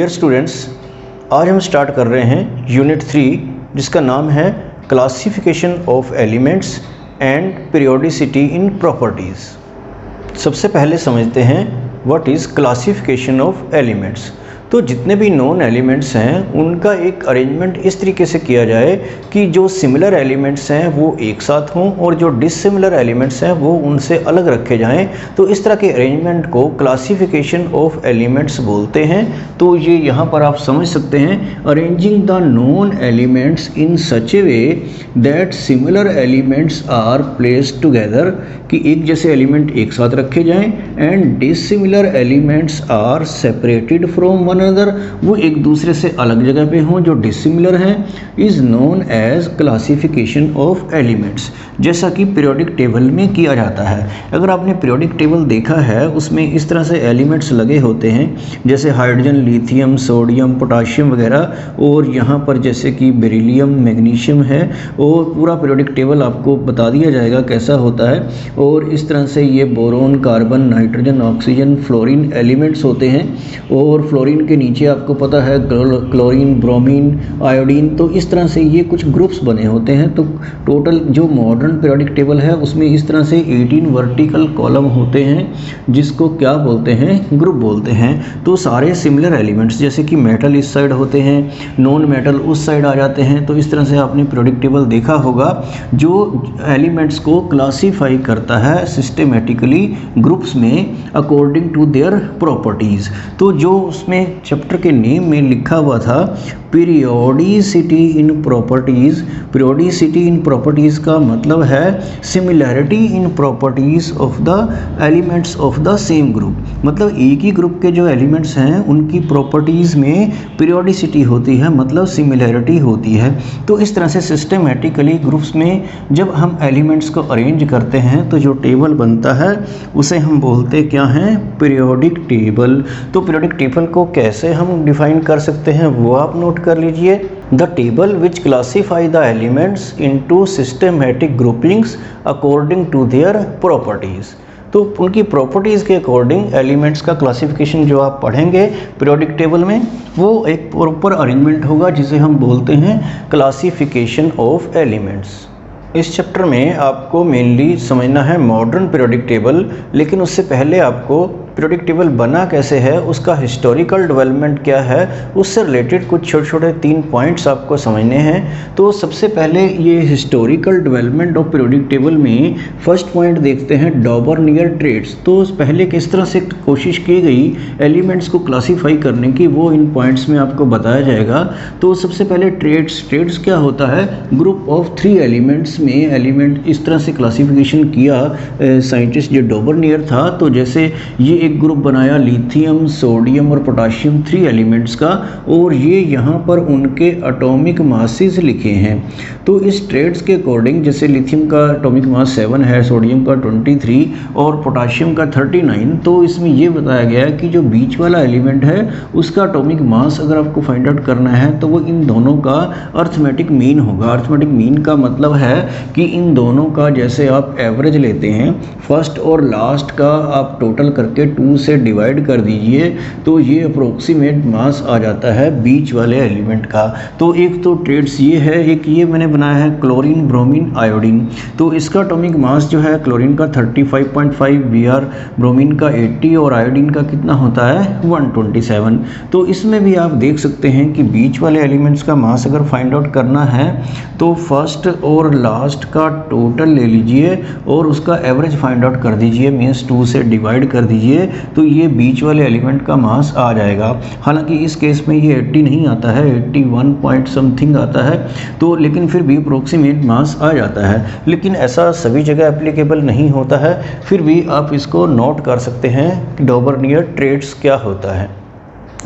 Dear students, आज हम start कर रहे हैं यूनिट 3 जिसका नाम है classification of elements and periodicity in properties. सबसे पहले समझते हैं what is classification of elements. तो जितने भी नॉन एलिमेंट्स हैं उनका एक अरेंजमेंट इस तरीके से किया जाए कि जो सिमिलर एलिमेंट्स हैं वो एक साथ हों और जो डिसिमिलर एलिमेंट्स हैं वो उनसे अलग रखे जाएं। तो इस तरह के अरेंजमेंट को क्लासिफिकेशन ऑफ एलिमेंट्स बोलते हैं। तो ये यहाँ पर आप समझ सकते हैं, arranging the known elements in such a way that similar elements are placed together, कि एक जैसे एलिमेंट एक साथ रखे जाएं, and dissimilar elements are separated from one another, वो एक दूसरे से अलग जगह पे हों जो डिसिमिलर हैं, is known as classification of elements, जैसा कि पीरियोडिक टेबल में किया जाता है। अगर आपने पीरियोडिक टेबल देखा है उसमें इस तरह से एलिमेंट्स लगे होते हैं जैसे हाइड्रोजन, लिथियम, सोडियम, पोटाशियम वगैरह, और यहाँ पर जैसे कि बेरिलियम, मैग्नीशियम है, और पूरा पीरियोडिक टेबल आपको बता दिया जाएगा कैसा होता है। और इस तरह से ये boron, carbon, nitrogen, oxygen, fluorine elements होते हैं, और फ्लोरीन के नीचे आपको पता है क्लोरीन, ब्रोमीन, आयोडीन। तो इस तरह से ये कुछ ग्रुप्स बने होते हैं। तो टोटल जो मॉडर्न पीरियोडिक टेबल है उसमें इस तरह से 18 वर्टिकल कॉलम होते हैं जिसको क्या बोलते हैं, ग्रुप बोलते हैं। तो सारे सिमिलर एलिमेंट्स जैसे कि मेटल इस साइड होते हैं, नॉन मेटल उस साइड आ जाते हैं। तो इस तरह से आपने पीरियोडिक टेबल देखा होगा जो एलिमेंट्स को क्लासीफाई करता है सिस्टेमेटिकली ग्रुप्स में अकॉर्डिंग टू देयर प्रॉपर्टीज़। तो जो उसमें चैप्टर के नेम में लिखा हुआ था पीरियोडिसिटी इन प्रॉपर्टीज़, पीरियोडिसिटी इन प्रॉपर्टीज़ का मतलब है similarity in properties of the elements of the same group. मतलब एक ही ग्रुप के जो एलिमेंट्स हैं उनकी प्रॉपर्टीज़ में पीरियोडिसिटी होती है, मतलब सिमिलैरिटी होती है। तो इस तरह से सिस्टेमेटिकली ग्रुप्स में जब हम एलिमेंट्स को अरेंज करते हैं तो जो टेबल बनता है उसे हम बोलते क्या हैं, पीरियोडिक टेबल। तो पीरियोडिक टेबल को कैसे हम डिफाइन कर सकते हैं वो आप नोट कर लीजिए। The table which classify the elements into systematic groupings according to their properties. तो उनकी प्रॉपर्टीज़ के अकॉर्डिंग एलिमेंट्स का क्लासिफिकेशन जो आप पढ़ेंगे पीरियोडिक टेबल में वो एक प्रॉपर अरेंजमेंट होगा जिसे हम बोलते हैं क्लासिफिकेशन ऑफ एलिमेंट्स। इस चैप्टर में आपको मेनली समझना है मॉडर्न पीरियोडिक टेबल, लेकिन उससे पहले आपको पीरियोडिक टेबल बना कैसे है, उसका हिस्टोरिकल डेवलपमेंट क्या है, उससे रिलेटेड कुछ छोटे छोटे 3 पॉइंट्स आपको समझने हैं। तो सबसे पहले ये historical development of periodic table में फर्स्ट पॉइंट देखते हैं, डॉबरनियर ट्रेड्स। तो पहले किस तरह से कोशिश की गई एलिमेंट्स को क्लासीफाई करने की वो इन पॉइंट्स में आपको बताया जाएगा। तो सबसे पहले ट्रेड्स क्या होता है, ग्रुप ऑफ 3 एलिमेंट्स में एलिमेंट इस तरह से क्लासिफिकेशन किया साइंटिस्ट जो डॉबरनियर था। तो जैसे ये एक ग्रुप बनाया लिथियम, सोडियम और पोटाशियम 3 एलिमेंट्स का, और ये यहाँ पर उनके एटॉमिक मासेस लिखे हैं। तो इस ट्रेड्स के अकॉर्डिंग जैसे लिथियम का एटॉमिक मास 7 है, सोडियम का 23 और पोटाशियम का 39। तो इसमें ये बताया गया है कि जो बीच वाला एलिमेंट है उसका एटॉमिक मास अगर आपको फाइंड आउट करना है तो वो इन दोनों का अर्थमेटिक मीन होगा। अर्थमेटिक मीन का मतलब है कि इन दोनों का जैसे आप एवरेज लेते हैं, फर्स्ट और लास्ट का आप टोटल करके 2 से डिवाइड कर दीजिए तो ये अप्रोक्सीमेट मास आ जाता है बीच वाले एलिमेंट का। तो एक तो ट्रेड्स ये है, एक ये मैंने बनाया है क्लोरीन, ब्रोमीन, आयोडीन। तो इसका एटॉमिक मास जो है क्लोरीन का 35.5, Br, ब्रोमीन का 80 और आयोडीन का कितना होता है 127। तो इसमें भी आप देख सकते हैं कि बीच वाले एलिमेंट्स का मास अगर फाइंड आउट करना है तो फर्स्ट और लास्ट का टोटल ले लीजिए और उसका एवरेज फाइंड आउट कर दीजिए, मीन्स 2 से डिवाइड कर दीजिए, तो ये बीच वाले एलिमेंट का मास आ जाएगा। हालांकि इस केस में ये 80 नहीं आता है, 81 पॉइंट समथिंग आता है। तो लेकिन फिर भी अप्रोक्सीमेट मास आ जाता है, लेकिन ऐसा सभी जगह एप्लीकेबल नहीं होता है। फिर भी आप इसको नोट कर सकते हैं डॉबरनियर ट्रेड्स क्या होता है।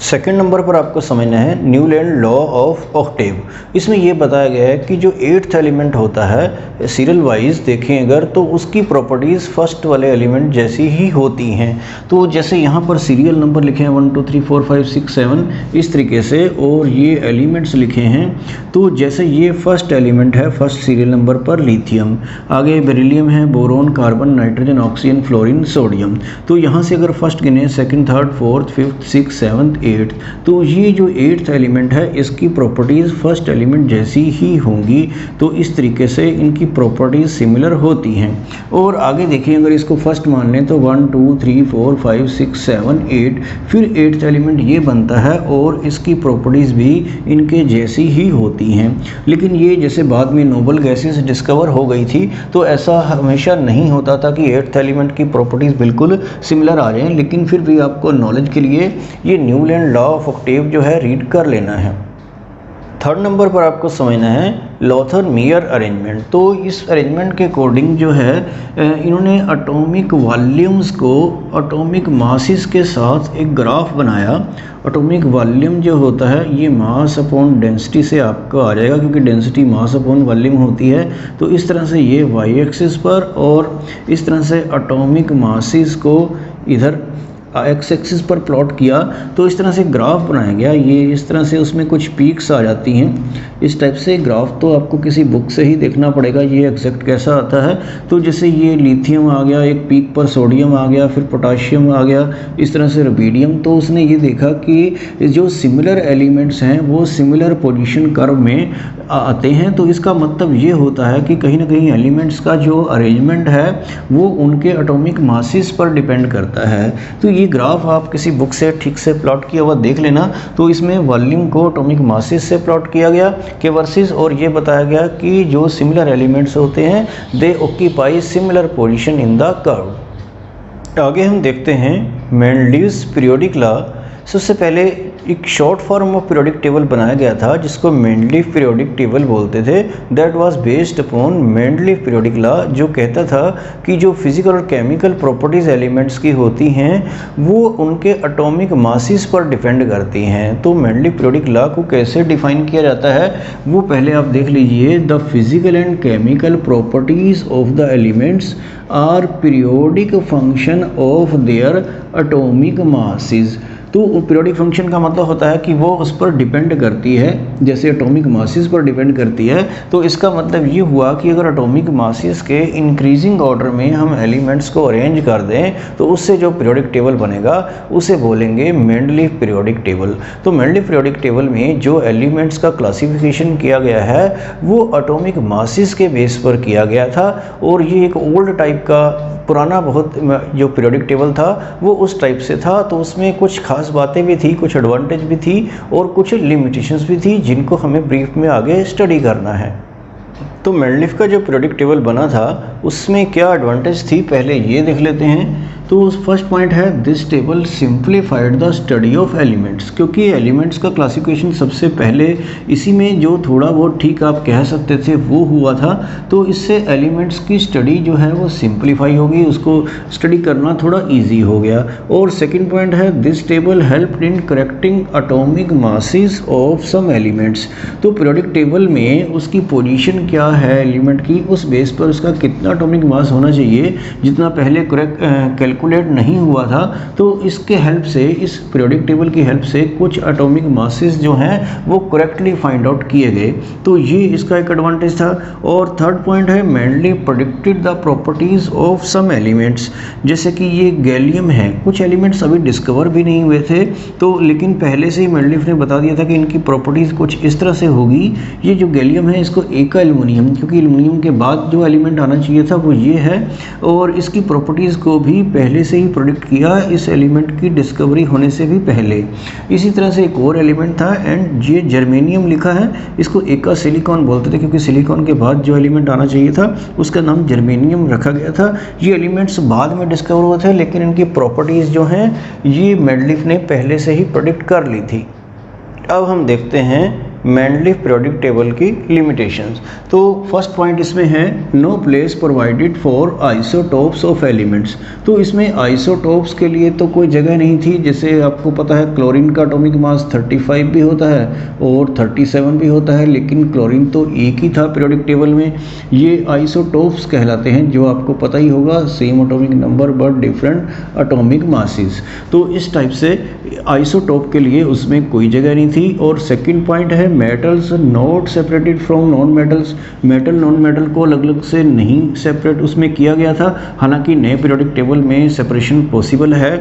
सेकंड नंबर पर आपको समझना है न्यूलैंड लॉ ऑफ ऑक्टेव। इसमें यह बताया गया है कि जो 8th एलिमेंट होता है सीरियल वाइज देखें अगर तो उसकी प्रॉपर्टीज़ फर्स्ट वाले एलिमेंट जैसी ही होती हैं। तो जैसे यहाँ पर सीरियल नंबर लिखे हैं 1 2 3 4 5 6 7 इस तरीके से, और ये एलिमेंट्स लिखे हैं। तो जैसे ये फर्स्ट एलिमेंट है फर्स्ट सीरियल नंबर पर लिथियम, आगे बेरिलियम है, boron, carbon, nitrogen, oxygen, fluorine, sodium. तो यहाँ से अगर फर्स्ट गिने second, third, fourth, fifth, six, seventh, eighth. तो ये जो एट्थ एलिमेंट है इसकी प्रॉपर्टीज़ फर्स्ट एलिमेंट जैसी ही होंगी, तो इस तरीके से इनकी प्रॉपर्टीज़ सिमिलर होती हैं। और आगे देखिए, अगर इसको फर्स्ट मान लें तो 1 2 3 4 5 6 7 8, फिर एट्थ एलिमेंट ये बनता है और इसकी प्रॉपर्टीज़ भी इनके जैसी ही होती हैं। लेकिन ये जैसे बाद में नोबल गैसेस डिस्कवर हो गई थी, तो ऐसा हमेशा नहीं होता था कि एट्थ एलिमेंट की प्रॉपर्टीज़ बिल्कुल सिमिलर आ जाएं। लेकिन फिर भी आपको नॉलेज के लिए ये न्यूलैंड लॉ ऑफ ऑक्टेव जो है रीड कर लेना है। थर्ड नंबर पर आपको समझना है लोथर-मेयर अरेंजमेंट। तो इस अरेंजमेंट के अकॉर्डिंग जो है इन्होंने एटॉमिक वॉल्यूम्स को एटॉमिक मासेस के साथ एक ग्राफ बनाया। एटॉमिक वॉल्यूम जो होता है ये मास अपॉन डेंसिटी से आपको आ जाएगा, क्योंकि डेंसिटी मास अपॉन वॉल्यूम होती है। तो इस तरह से ये वाई एक्सिस पर और इस तरह से एटॉमिक मासेस को इधर एक्स एक्सिस पर प्लॉट किया, तो इस तरह से ग्राफ बनाया गया। ये इस तरह से उसमें कुछ पीक्स आ जाती हैं। इस टाइप से ग्राफ तो आपको किसी बुक से ही देखना पड़ेगा ये एग्जैक्ट कैसा आता है। तो जैसे ये लिथियम आ गया, एक पीक पर सोडियम आ गया, फिर पोटाशियम आ गया, इस तरह से रुबीडियम। तो उसने ये देखा कि जो सिमिलर एलिमेंट्स हैं वो सिमिलर पोजीशन कर्व में आते हैं। तो इसका मतलब ये होता है कि कहीं ना कहीं एलिमेंट्स का जो अरेंजमेंट है वो उनके एटॉमिक मासेस पर डिपेंड करता है। तो ये ग्राफ आप किसी बुक से ठीक से प्लॉट किया हुआ देख लेना। तो इसमें वॉल्यूम को एटॉमिक मासेस से प्लॉट किया गया के वर्सेस, और ये बताया गया कि जो सिमिलर एलिमेंट्स होते हैं दे occupy similar position in the curve. आगे हम देखते हैं मेंडलीव्स पीरियोडिक लॉ। सबसे पहले एक short form of periodic table बनाया गया था जिसको मेंडलीव पीरियोडिक टेबल बोलते थे। That was based upon Mendeleev periodic law, जो कहता था कि जो फिजिकल और केमिकल प्रॉपर्टीज़ एलिमेंट्स की होती हैं वो उनके एटॉमिक मासेस पर डिपेंड करती हैं। तो मेंडलीव पीरियोडिक लॉ को कैसे डिफाइन किया जाता है वो पहले आप देख लीजिए। The physical and chemical properties of the elements are periodic function of their atomic masses. तो पीरियोडिक फंक्शन का मतलब होता है कि वो उस पर डिपेंड करती है, जैसे एटॉमिक मासेस पर डिपेंड करती है। तो इसका मतलब ये हुआ कि अगर एटॉमिक मासेस के इंक्रीजिंग ऑर्डर में हम एलिमेंट्स को अरेंज कर दें तो उससे जो पीरियोडिक टेबल बनेगा उसे बोलेंगे मेंडलीव पीरियोडिक टेबल। तो मेंडलीव पीरियोडिक टेबल में जो एलिमेंट्स का क्लासिफिकेशन किया गया है वो एटॉमिक मासेस के बेस पर किया गया था। और ये एक ओल्ड टाइप का पुराना बहुत जो पीरियोडिक टेबल था वो उस टाइप से था। तो उसमें कुछ खास बातें भी थी, कुछ एडवांटेज भी थी और कुछ लिमिटेशंस भी थी जिनको हमें ब्रीफ में आगे स्टडी करना है। तो मेंडलीव का जो पीरियोडिक टेबल बना था उसमें क्या एडवांटेज थी पहले ये देख लेते हैं। तो फर्स्ट पॉइंट है this table simplified the study of elements, क्योंकि एलिमेंट्स का क्लासिफिकेशन सबसे पहले इसी में जो थोड़ा बहुत ठीक आप कह सकते थे वो हुआ था। तो इससे एलिमेंट्स की स्टडी जो है वो सिंप्लीफाई होगी, उसको स्टडी करना थोड़ा इजी हो गया। और सेकंड पॉइंट है this table helped in correcting atomic masses of some elements. तो पीरियोडिक टेबल में उसकी पोजीशन क्या है एलिमेंट की, उस बेस पर उसका कितना एटॉमिक मास होना चाहिए जितना पहले कैलकुलेट नहीं हुआ था। तो इसके हेल्प से, इस पीरियोडिक टेबल की हेल्प से कुछ एटॉमिक मासेस जो हैं वो करेक्टली फाइंड आउट किए गए। तो ये इसका एक एडवांटेज था। और थर्ड पॉइंट है Mendeleev predicted the properties of some elements. जैसे कि ये गैलियम है, कुछ एलिमेंट्स अभी डिस्कवर भी नहीं हुए थे तो लेकिन पहले से ही मेंडलीव ने बता दिया था कि इनकी प्रॉपर्टीज़ कुछ इस तरह से होगी। ये जो गैलियम है इसको एका एल्युमिनियम, क्योंकि एल्युमिनियम के बाद जो एलिमेंट आना चाहिए था वो ये है, और इसकी प्रॉपर्टीज़ को भी पहले से ही प्रेडिक्ट किया इस एलिमेंट की डिस्कवरी होने से भी पहले। इसी तरह से एक और एलिमेंट था एंड ये जर्मेनियम लिखा है, इसको एका सिलिकॉन बोलते थे क्योंकि सिलिकॉन के बाद जो एलिमेंट आना चाहिए था उसका नाम जर्मेनियम रखा गया था। ये एलिमेंट्स बाद में डिस्कवर हुए थे लेकिन इनकी प्रॉपर्टीज़ जो हैं ये मेंडलीव ने पहले से ही प्रेडिक्ट कर ली थी। अब हम देखते हैं मेंडलीव पीरियोडिक टेबल की लिमिटेशंस। तो फर्स्ट पॉइंट इसमें है no place provided for isotopes of elements. तो इसमें आइसोटोप्स के लिए तो कोई जगह नहीं थी। जैसे आपको पता है क्लोरीन का एटॉमिक मास 35 भी होता है और 37 भी होता है, लेकिन क्लोरीन तो एक ही था पीरियोडिक टेबल में। ये आइसोटोप्स कहलाते हैं, जो आपको पता ही होगा, same atomic number but different atomic masses. तो इस टाइप से आइसोटोप के लिए उसमें कोई जगह नहीं थी। और सेकेंड पॉइंट है metals not separated from non metals, metal non metal को अलग अलग से नहीं सेपरेट उसमें किया गया था, हालांकि नए पीरियोडिक टेबल में सेपरेशन पॉसिबल है।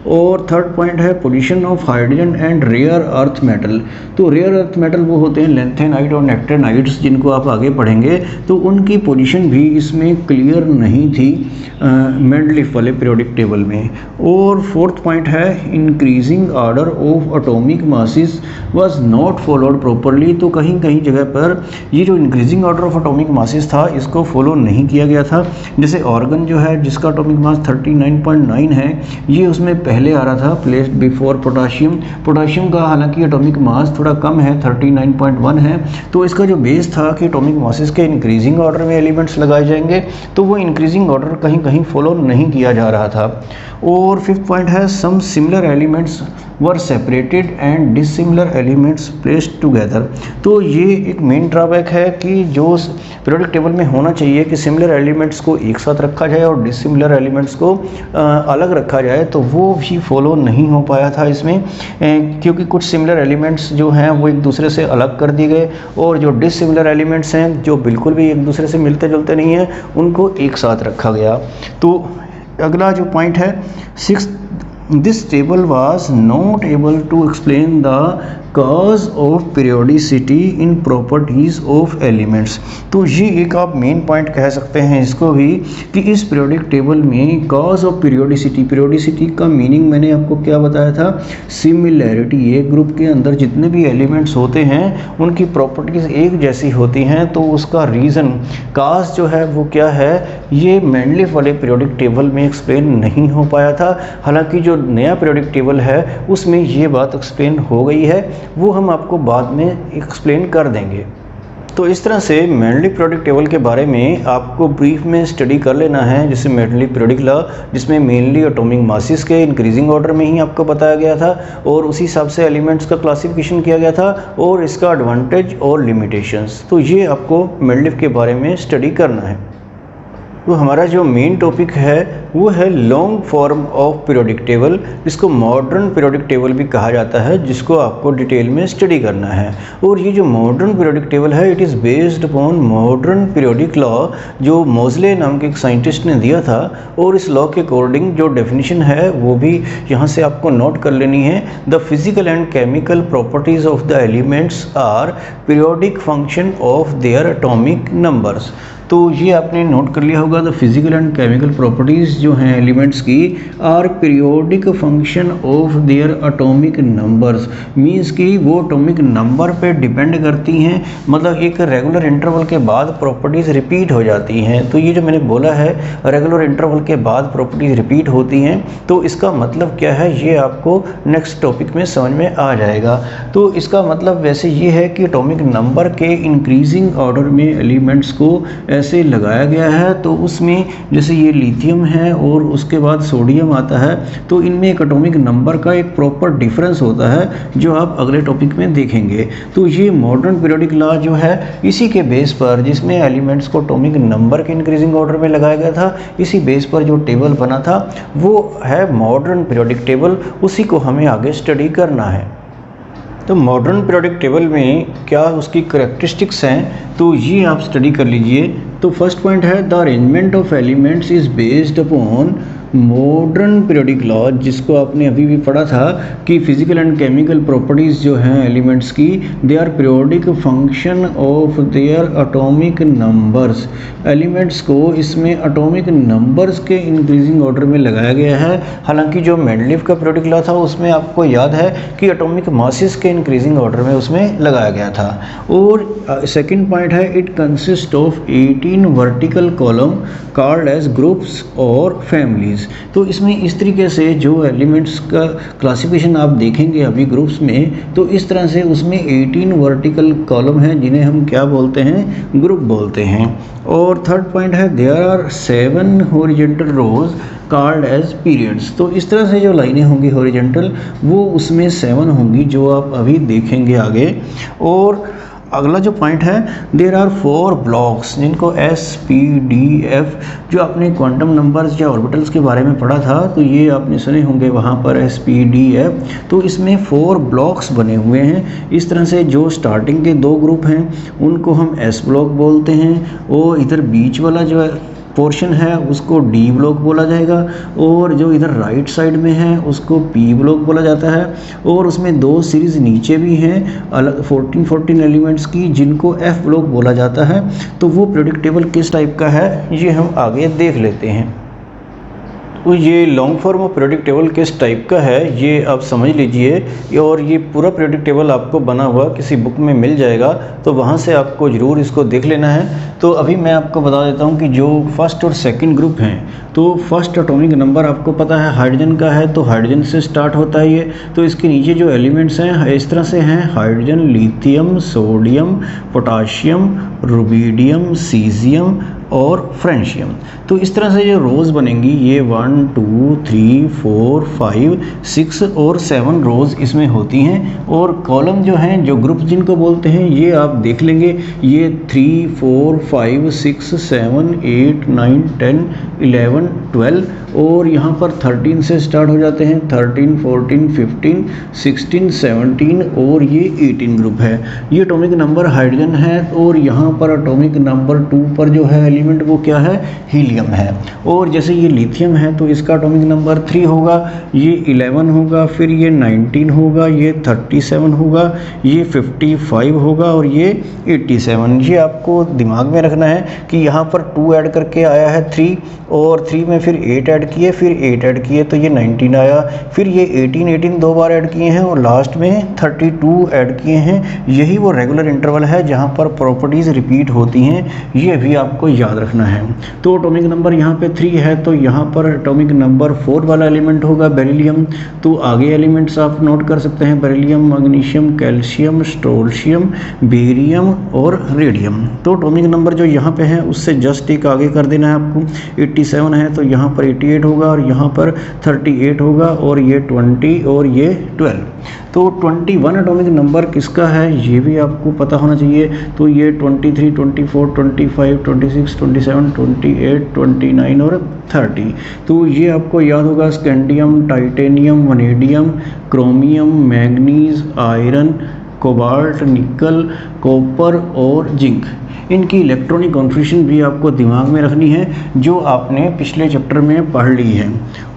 और थर्ड पॉइंट है position of hydrogen and rare earth metal. तो रेयर अर्थ मेटल वो होते हैं लैंथेनाइड और नेक्टेनाइड्स, जिनको आप आगे पढ़ेंगे, तो उनकी पोजीशन भी इसमें क्लियर नहीं थी मेंडलीफ वाले पीरियोडिक टेबल में। और फोर्थ पॉइंट है increasing order of atomic masses was not followed properly. तो कहीं कहीं जगह पर ये जो increasing order of atomic masses था इसको फॉलो नहीं किया गया था। जैसे ऑर्गन जो है जिसका एटॉमिक मास 39.9 है, ये उसमें पहले आ रहा था प्लेस्ड बिफोर पोटाशियम। पोटाशियम का हालांकि एटॉमिक मास थोड़ा कम है, 39.1 है, तो इसका जो बेस था कि एटॉमिक मासेस के इंक्रीजिंग ऑर्डर में एलिमेंट्स लगाए जाएंगे, तो वो इंक्रीजिंग ऑर्डर कहीं कहीं फॉलो नहीं किया जा रहा था। और फिफ्थ पॉइंट है some similar elements were separated and dissimilar elements placed together. तो ये एक मेन ड्रॉबैक है कि जो पीरियोडिक टेबल में होना चाहिए कि सिमिलर एलिमेंट्स को एक साथ रखा जाए और डिसिमिलर एलिमेंट्स को अलग रखा जाए, तो वो भी फॉलो नहीं हो पाया था इसमें, क्योंकि कुछ सिमिलर एलिमेंट्स जो हैं वो एक दूसरे से अलग कर दिए गए, और जो डिसिमिलर एलिमेंट्स हैं जो बिल्कुल भी एक दूसरे से मिलते जुलते नहीं हैं उनको एक साथ रखा गया। तो अगला जो पॉइंट है six, this table was not able to explain the cause of periodicity in properties of elements। तो ये एक आप मेन पॉइंट कह सकते हैं इसको भी कि इस पीरियोडिक टेबल में cause of periodicity, periodicity का मीनिंग मैंने आपको क्या बताया था, सिमिलैरिटी। एक ग्रुप के अंदर जितने भी एलिमेंट्स होते हैं उनकी प्रॉपर्टीज़ एक जैसी होती हैं, तो उसका रीज़न cause जो है वो क्या है, ये मेंडलीफ वाले पीरियोडिक टेबल में एक्सप्लेन नहीं हो पाया था। हालांकि जो नया पीरियोडिक टेबल है उसमें ये बात एक्सप्लेन हो गई है, वो हम आपको बाद में एक्सप्लेन कर देंगे। तो इस तरह से मेंडलीफ पीरियोडिक टेबल के बारे में आपको ब्रीफ में स्टडी कर लेना है। जैसे मेंडलीफ पीरियोडिक लॉ, जिसमें मेनली एटॉमिक मासेस के इंक्रीजिंग ऑर्डर में ही आपको बताया गया था, और उसी हिसाब से एलिमेंट्स का क्लासिफिकेशन किया गया था और इसका एडवांटेज और लिमिटेशंस। तो ये आपको मेंडलीफ के बारे में स्टडी करना है। तो हमारा जो मेन टॉपिक है वो है long form of periodic table, जिसको मॉडर्न पीरियोडिक टेबल भी कहा जाता है, जिसको आपको डिटेल में स्टडी करना है। और ये जो मॉडर्न पीरियोडिक टेबल है it is based upon modern periodic law, जो मोज़ले नाम के एक साइंटिस्ट ने दिया था। और इस लॉ के अकॉर्डिंग जो डेफिनेशन है वो भी यहाँ से आपको नोट कर लेनी है। The physical and chemical properties of the elements are periodic function of their atomic numbers. तो ये आपने नोट कर लिया होगा, the physical and chemical properties जो हैं एलिमेंट्स की are periodic function of their atomic numbers, means कि वो एटॉमिक नंबर पे डिपेंड करती हैं। मतलब एक रेगुलर इंटरवल के बाद प्रॉपर्टीज़ रिपीट हो जाती हैं। तो ये जो मैंने बोला है रेगुलर इंटरवल के बाद प्रॉपर्टीज़ रिपीट होती हैं, तो इसका मतलब क्या है ये आपको नेक्स्ट टॉपिक में समझ में आ जाएगा। तो इसका मतलब वैसे ये है कि एटॉमिक नंबर के इंक्रीजिंग ऑर्डर में एलिमेंट्स को ऐसे लगाया गया है। तो उसमें जैसे ये लिथियम है और उसके बाद सोडियम आता है, तो इनमें एक एटॉमिक नंबर का एक प्रॉपर डिफरेंस होता है जो आप अगले टॉपिक में देखेंगे। तो ये मॉडर्न पीरियोडिक लॉ जो है इसी के बेस पर, जिसमें एलिमेंट्स को एटॉमिक नंबर के इंक्रीजिंग ऑर्डर में लगाया गया था, इसी बेस पर जो टेबल बना था वो है मॉडर्न पीरियोडिक टेबल। उसी को हमें आगे स्टडी करना है। तो मॉडर्न पीरियोडिक टेबल में क्या उसकी करैक्टरिस्टिक्स हैं, तो ये आप स्टडी कर लीजिए। तो फर्स्ट पॉइंट है the arrangement of elements is based upon modern periodic law, जिसको आपने अभी भी पढ़ा था कि फिजिकल एंड केमिकल प्रॉपर्टीज़ जो हैं एलिमेंट्स की, they are periodic function of their atomic numbers. Elements को इसमें एटॉमिक नंबर्स के इंक्रीजिंग ऑर्डर में लगाया गया है। हालांकि जो मेंडलीफ का पीरियोडिक लॉ था उसमें आपको याद है कि एटॉमिक मासेस के इंक्रीजिंग ऑर्डर में उसमें लगाया गया था। और सेकंड पॉइंट है it consist of 18 vertical column called age groups और फैमिलीज। तो इसमें इस तरीके से जो एलिमेंट्स का क्लासिफिकेशन आप देखेंगे अभी ग्रुप्स में, तो इस तरह से उसमें 18 वर्टिकल कॉलम हैं जिन्हें हम क्या बोलते हैं, ग्रुप बोलते हैं। और थर्ड पॉइंट है there are 7 horizontal rows called as periods. तो इस तरह से जो लाइनें होंगी हॉरिजॉन्टल वो उसमें 7 होंगी जो आप अभी देखेंगे आगे। और अगला जो पॉइंट है, देयर आर 4 ब्लॉक्स जिनको S P D F, जो आपने क्वांटम नंबर्स या ऑर्बिटल्स के बारे में पढ़ा था तो ये आपने सुने होंगे वहाँ पर S P D F। तो इसमें 4 ब्लॉक्स बने हुए हैं। इस तरह से जो स्टार्टिंग के 2 ग्रुप हैं उनको हम S ब्लॉक बोलते हैं, और इधर बीच वाला जो पोर्शन है उसको D ब्लॉक बोला जाएगा, और जो इधर राइट साइड में है उसको P ब्लॉक बोला जाता है। और उसमें 2 सीरीज़ नीचे भी हैं अलग 14 एलिमेंट्स की जिनको F ब्लॉक बोला जाता है। तो वो पीरियोडिक टेबल किस टाइप का है ये हम आगे देख लेते हैं। तो ये long form of periodic table किस टाइप का है ये आप समझ लीजिए, और ये पूरा पीरियोडिक टेबल आपको बना हुआ किसी बुक में मिल जाएगा, तो वहाँ से आपको ज़रूर इसको देख लेना है। तो अभी मैं आपको बता देता हूँ कि जो फर्स्ट और सेकंड ग्रुप हैं, तो फर्स्ट एटॉमिक नंबर आपको पता है हाइड्रोजन का है, तो हाइड्रोजन से स्टार्ट होता है ये। तो इसके नीचे जो एलिमेंट्स हैं इस तरह से हैं, hydrogen, lithium, sodium, potassium, rubidium, caesium और फ्रेंशियम। तो इस तरह से जो रोज़ बनेंगी ये 1 2 3 4 5 6 और 7 रोज़ इसमें होती हैं। और कॉलम जो हैं, जो ग्रुप जिनको बोलते हैं, ये आप देख लेंगे, ये 3 4 5 6 7 8 9 10 11 12, और यहाँ पर 13 से स्टार्ट हो जाते हैं, 13 14 15 16 17 और ये 18 ग्रुप है। ये एटॉमिक नंबर हाइड्रोजन है, और यहाँ पर एटॉमिक नंबर 2 पर जो है एलिमेंट वो क्या है, हीलियम है। और जैसे ये लिथियम है तो इसका एटॉमिक नंबर 3 होगा, ये 11 होगा, फिर ये 19 होगा, ये 37 होगा, ये 55 होगा और ये 87। ये आपको दिमाग में रखना है कि यहाँ पर 2 ऐड करके आया है 3, और 3 में फिर 8 ऐड किए, फिर 8 ऐड किए तो ये 19 आया, फिर ये 18 2 बार ऐड किए हैं, और लास्ट में 32 ऐड किए हैं। यही वो रेगुलर इंटरवल है जहाँ पर प्रॉपर्टीज़ रिपीट होती हैं, ये भी आपको याद रखना है। तो एटॉमिक नंबर यहाँ पे 3 है, तो यहाँ पर एटॉमिक नंबर 4 वाला एलिमेंट होगा बेरिलियम। तो आगे एलिमेंट्स आप नोट कर सकते हैं, beryllium, magnesium, calcium, strontium, barium और रेडियम। तो एटॉमिक नंबर जो यहाँ पे है उससे जस्ट एक आगे कर देना है आपको, 87 है तो यहाँ पर 88 होगा, और यहाँ पर 38 होगा, और ये 20 और ये 12। तो 21 एटॉमिक नंबर किसका है ये भी आपको पता होना चाहिए। तो ये 23 24 25 26 27 28 29 और 30। तो ये आपको याद होगा, scandium, titanium, vanadium, chromium, manganese, iron, cobalt, निकल, कॉपर और जिंक। इनकी इलेक्ट्रॉनिक कॉन्फ़िगरेशन भी आपको दिमाग में रखनी है जो आपने पिछले चैप्टर में पढ़ ली है।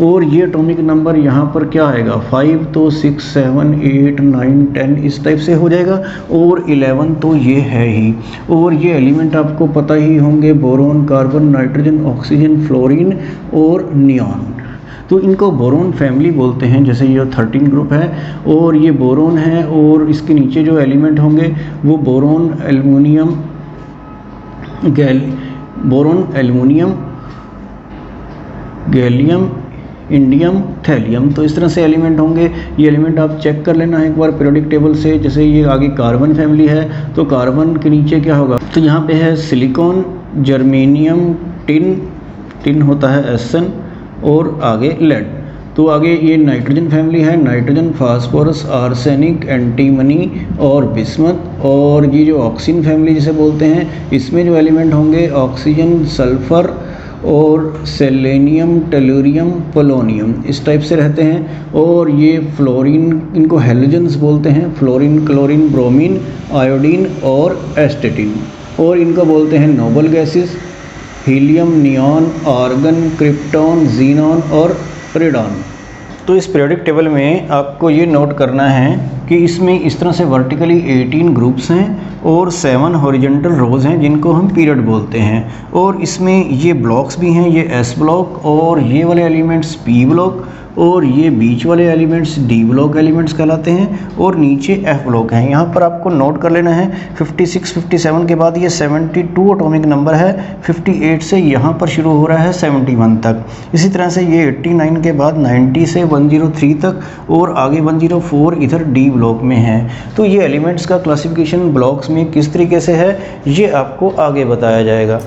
और ये एटॉमिक नंबर यहाँ पर क्या आएगा, 5 तो 6 7 8 9 10 इस टाइप से हो जाएगा, और 11 तो ये है ही। और ये एलिमेंट आपको पता ही होंगे, boron, carbon, nitrogen, oxygen, fluorine और नियॉन। तो इनको बोरोन फैमिली बोलते हैं, जैसे ये 13 ग्रुप है और ये बोरोन है, और इसके नीचे जो एलिमेंट होंगे वो boron, aluminium, boron, aluminium, gallium, indium, thallium. तो इस तरह से एलिमेंट होंगे। ये एलिमेंट आप चेक कर लेना एक बार पीरियोडिक टेबल से। जैसे ये आगे कार्बन फैमिली है तो कार्बन के नीचे क्या होगा, तो यहाँ पे है सिलिकॉन, जर्मेनियम, टिन होता है SN, और आगे लेड। तो आगे ये नाइट्रोजन फैमिली है, नाइट्रोजन, फास्फोरस, आर्सेनिक, एंटीमनी और बिस्मथ। और ये जो ऑक्सीजन फैमिली जिसे बोलते हैं, इसमें जो एलिमेंट होंगे ऑक्सीजन, सल्फर और सेलेनियम, टेलुरियम, पोलोनियम इस टाइप से रहते हैं। और ये फ्लोरीन, इनको हेलोजन्स बोलते हैं, फ्लोरीन, क्लोरीन, ब्रोमीन, आयोडीन और एस्टेटिन। और इनको बोलते हैं noble gases, helium, neon, argon, krypton, xenon और रेडॉन। तो इस पीरियोडिक टेबल में आपको ये नोट करना है कि इसमें इस तरह से वर्टिकली 18 ग्रुप्स हैं और 7 हॉरिजॉन्टल रोज़ हैं जिनको हम पीरियड बोलते हैं। और इसमें ये ब्लॉक्स भी हैं, ये S ब्लॉक, और ये वाले एलिमेंट्स P ब्लॉक, और ये बीच वाले एलिमेंट्स D ब्लॉक एलिमेंट्स कहलाते हैं, और नीचे F ब्लॉक हैं। यहाँ पर आपको नोट कर लेना है 56 57 के बाद ये 72 एटॉमिक नंबर है, 58 से यहाँ पर शुरू हो रहा है 71 तक। इसी तरह से ये 89 के बाद 90 से 103 तक, और आगे 104 इधर D ब्लॉक में है। तो ये एलिमेंट्स का क्लासिफिकेशन ब्लॉक्स में किस तरीके से है ये आपको आगे बताया जाएगा।